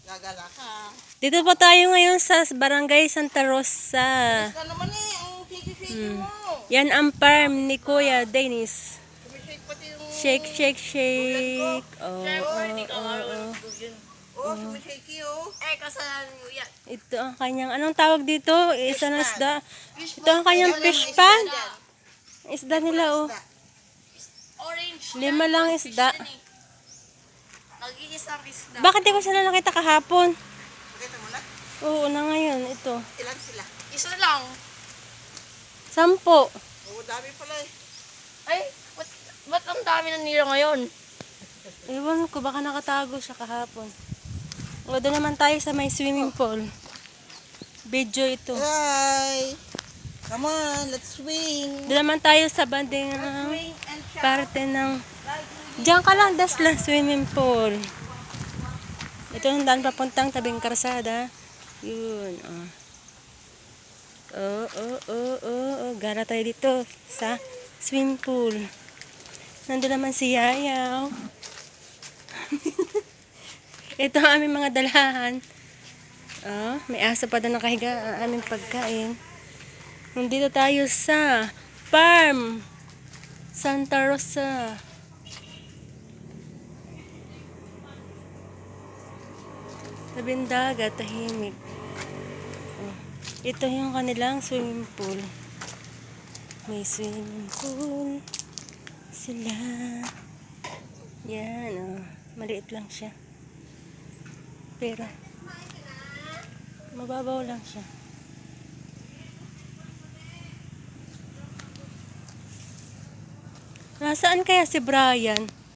Gagala ka. Dito po tayo ngayon sa Barangay Santa Rosa. Ka naman eh, ang titi-titi mo. Yan ang farm ni Kuya Dennis. Sumisake pati yung... Shake, shake, shake. Oh, Oh, sumisake oh. Kasalanan mo yan. Ito ang kanyang, anong tawag dito? Isa ng isda. Ito ang kanyang fish pan. Isda nila, oh. Orange. 5 lang isda. Nag-iisang isda. Bakit di ko sila nakita kahapon? Pakita mo na. Oo, na ngayon. Ito. Ilan sila? Isa lang. 10. Oo, dami pala eh. Ay, ba't ang dami na nila ngayon? Ewan ko, baka nakatago siya kahapon. O, doon naman tayo sa may swimming pool. Video ito. Hi! Come on, let's swing. Doon naman tayo sa banding Swing and shout. parte ng... Diyan ka lang, das lang swimming pool. Ito yung daan papuntang tabing karsada. Yun, oh. Oh. Gara tayo dito sa swimming pool. Nandun naman si Yayaw. Ito ang aming mga dalahan. Oh, may aso pa doon nakahiga ang aming pagkain. Nandito tayo sa farm Santa Rosa. Tabing dagat, tahimik. Oh, ito yung kanilang swimming pool. May swimming pool sila. Yan, oh. Maliit lang siya. Pero, mababaw lang siya. Nasaan kaya si Brian?